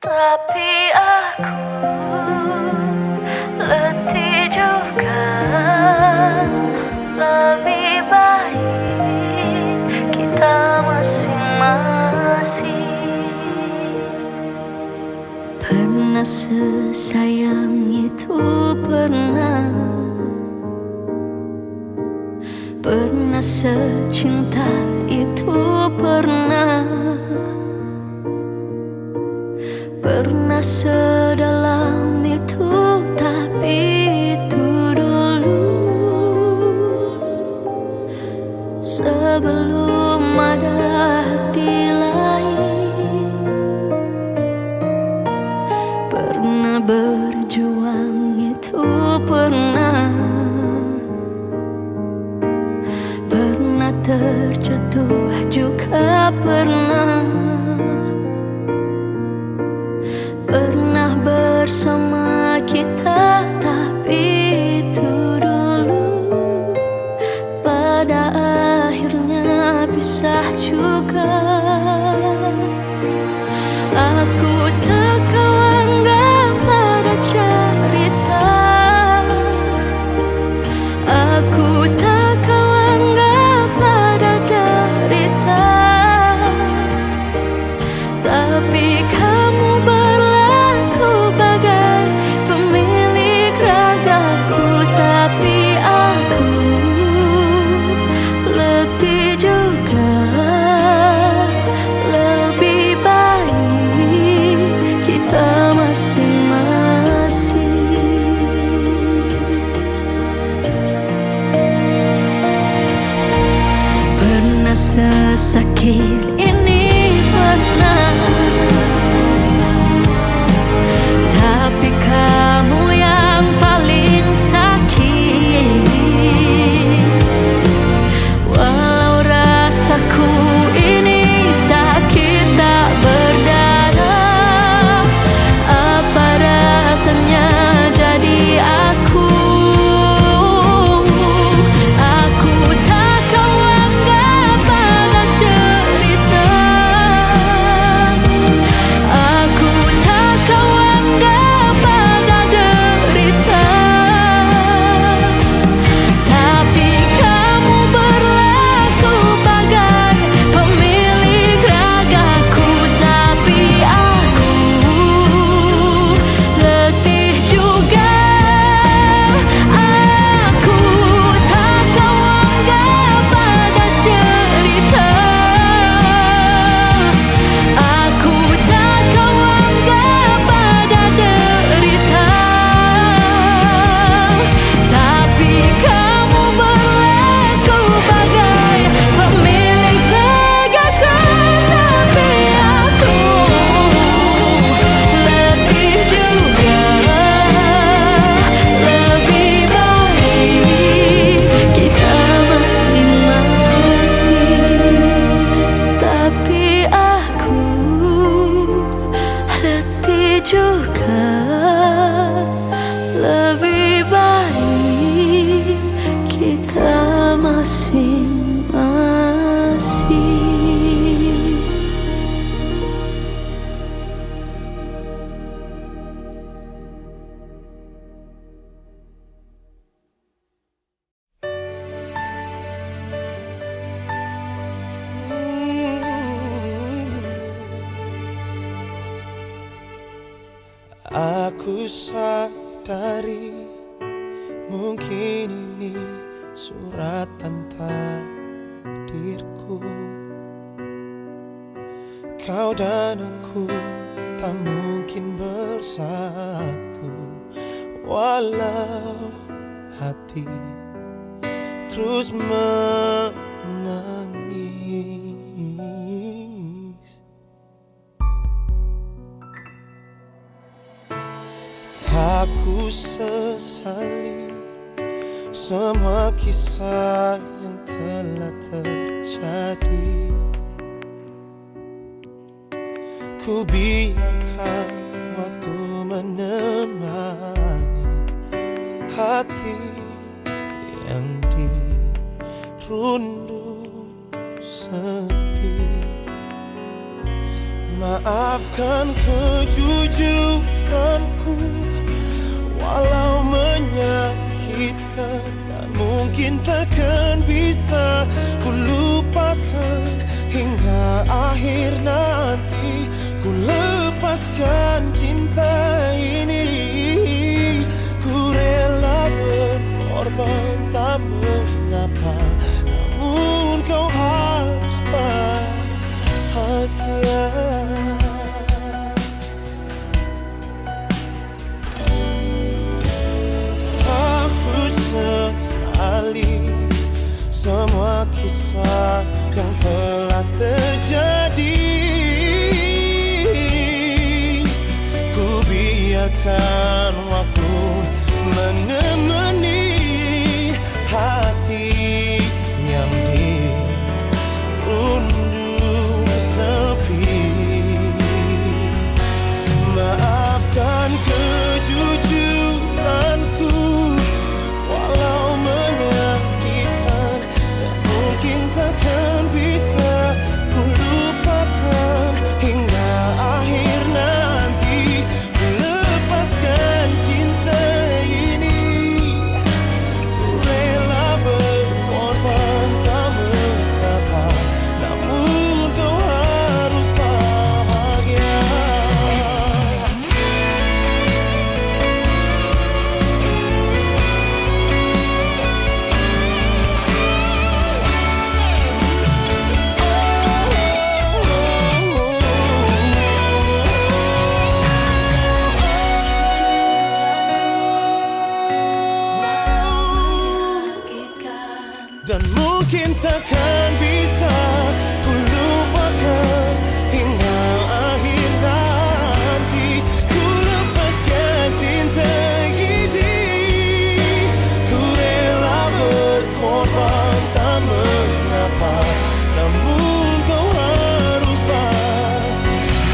Tapi aku letih juga. Lebih baik kita masing-masing. Pernah sesayang itu pernah secinta itu pernah sedalam itu, tapi itu dulu sebelum ada hati lain. Pernah berjuang itu pernah terjatuh juga pernah bersama kita, tapi itu dulu pada akhirnya pisah juga. Aku tak kau anggap ada cerita, aku tak kau anggap ada derita, tapi kamu berlaku bagai pemilik ragaku. Tapi aku letih juga. Lebih baik kita masing-masing. Pernah sesakit ini pernah, tapi kamu yang paling sakit. Walau rasaku ini sakit tak berdarah, apa rasanya jadi aku? Aku tak kau anggap ada cerita, aku tak kau anggap ada derita, tapi kamu berlaku bagai pemilik ragaku. Tapi aku letih juga. Aku tak kau anggap ada cerita, aku tak kau anggap ada derita, tapi kamu berlaku bagai pemilik ragaku. Tapi aku letih juga. Lebih baik kita masing-masing. Tapi aku letih juga. Lebih baik kita masing-masing. Aku sadari mungkin ini suratan takdirku. Kau dan aku tak mungkin bersatu, walau hati terus menangis. Tak ku sesali semua kisah yang telah terjadi. Ku biarkan waktu menemani hati yang dirundung sepi. Maafkan kejujuranku, walau menyakitkan, dan mungkin takkan bisa ku lupakan. Hingga akhir nanti ku lepaskan cinta ini. Ku rela berkorban tak mengapa, namun kau harus bahagia. Aku sesali semua kisah yang telah terjadi. Ku biarkan waktu menemani hati yang dirundung sepi. Maafkan kejujuranku, walau menyakitkan, dan mungkin takkan bisa ku lupakan. Hingga akhir nanti ku lepaskan cinta ini. Ku rela berkorban tak mengapa, namun kau harus bahagia. Dan mungkin takkan bisa ku lupakan. Hingga akhir nanti ku lepaskan cinta ini. Ku rela berkorban tak mengapa, namun kau harus bahagia.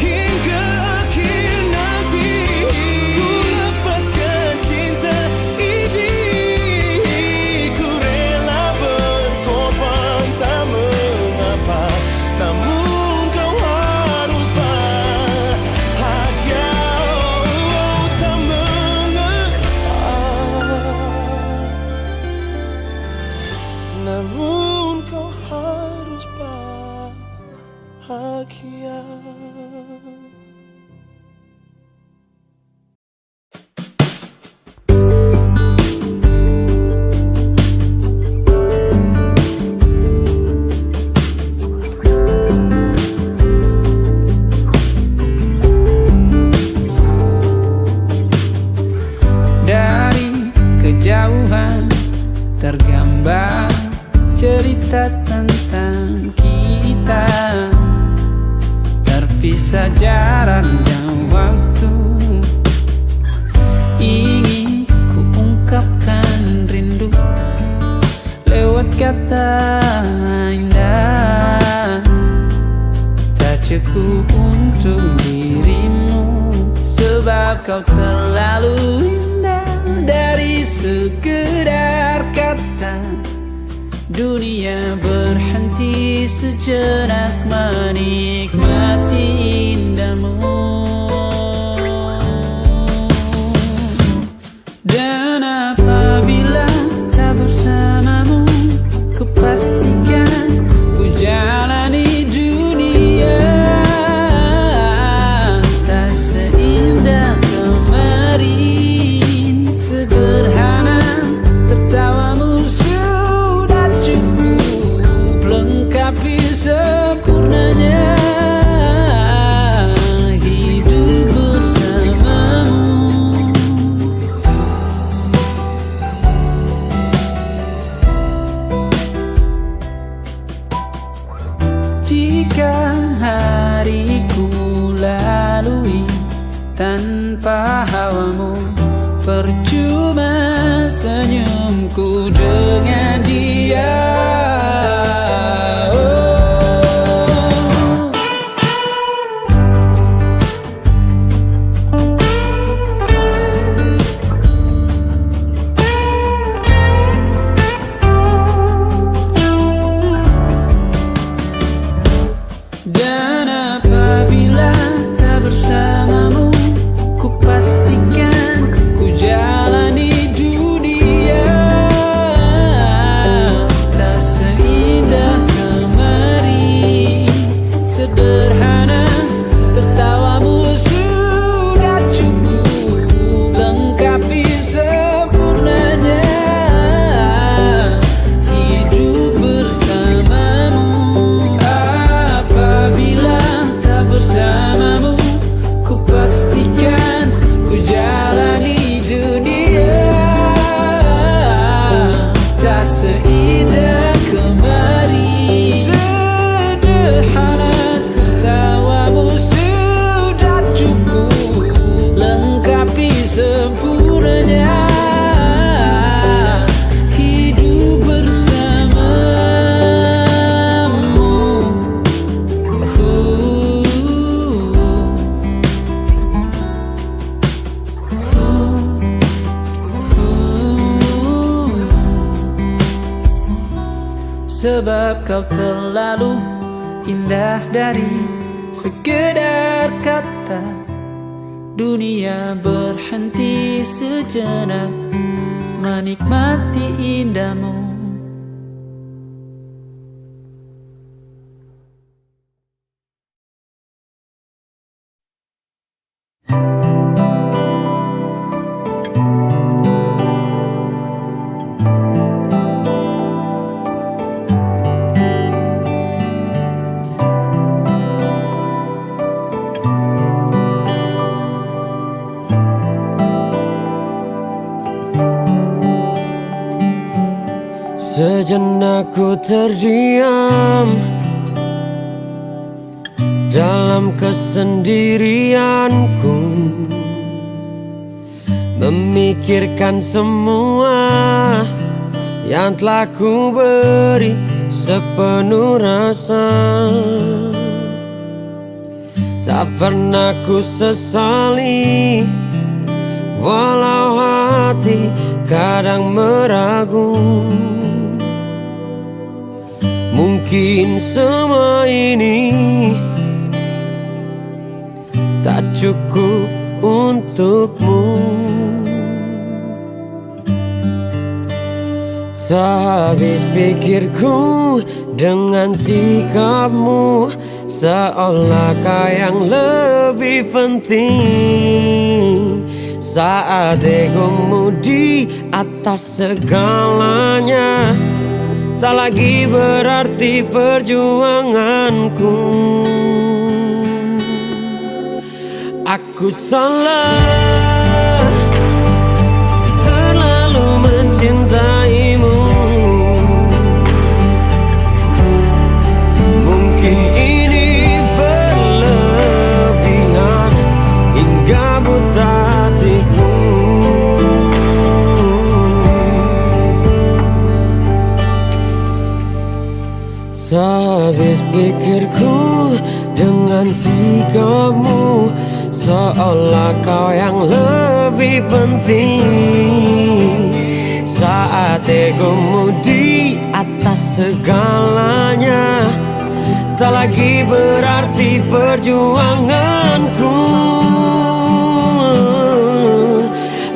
Hingga akhir nanti ku lepaskan cinta ini. Ku rela berkorban tak mengapa, namun kau harus bahagia. Tak mengapa, namun kau harus bahagia. Dari kejauhan tergambar cerita tentang kita, terpisah jarak dan waktu. Ingin ku ungkapkan rindu lewat kata indah. Tak cukup untuk dirimu, sebab kau terlalu indah. Dari sekedar kata, dunia berhenti sejenak menikmati indahmu. Dan apabila tak bersamamu, kupastikan ku jalani dunia tak seindah kemarin. Sederhana tertawamu sudah cukup lengkapi sempurnanya hidup bersamamu. Jika hariku lalui tanpa hawamu, percuma senyumku dengan dia. Oh. Apabila tak bersamamu, ku pastikan ku jalani dunia tak seindah kemarin. Sederhana, tertawamu sudah cukup lengkapi sempurnanya hidup bersamamu. Apabila tak bersamamu, ku pastikan ku jalani dunia tak seindah kemarin. Sederhana, tertawamu sudah cukup lengkapi sempurnanya hidup bersamamu. Sebab kau terlalu indah dari sekedar kata. Dunia berhenti sejenak menikmati indahmu. Sejenak ku terdiam dalam kesendirianku, memikirkan semua yang telah ku beri sepenuh rasa. Tak pernah ku sesali, walau hati kadang meragu. Mungkin semua ini tak cukup untukmu. Tak habis pikirku dengan sikapmu, seolah kau yang lebih penting. Saat egomu di atas segalanya, tak lagi berarti perjuanganku. Aku salah, terlalu mencintaimu. Mungkin ini berlebihan hingga buta hatiku. Sehabis pikirku dengan sikapmu, seolah kau yang lebih penting. Saat egomu di atas segalanya, tak lagi berarti perjuanganku.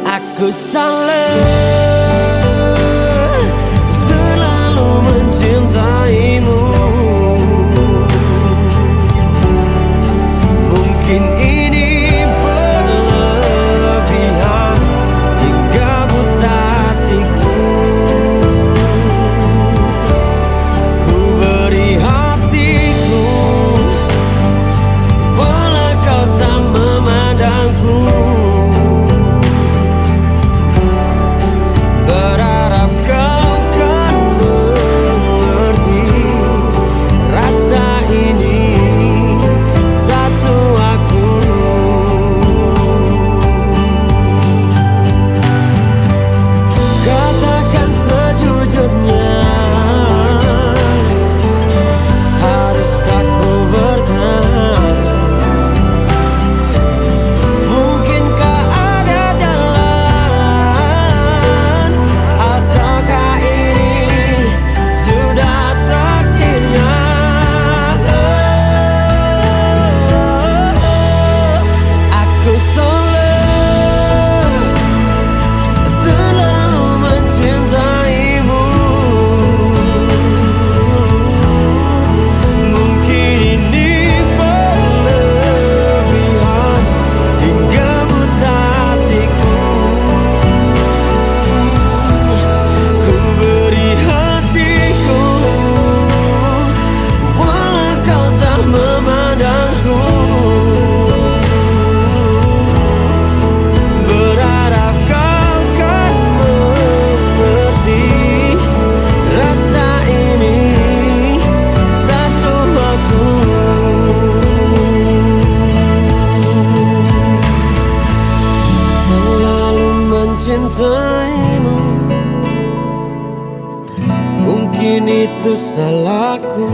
Aku salah, terlalu mencintaimu. Mungkin ini berlebihan hingga buta hatiku. Ku beri hatiku, walau kau tak memandangku. Berharap kau kan mengerti rasa ini. Satu aku itu salahku.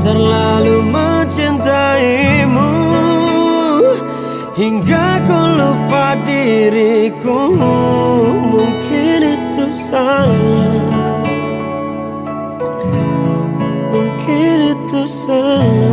Terlalu mencintaimu hingga kau lupa diriku. Mungkin itu salah, mungkin itu salah.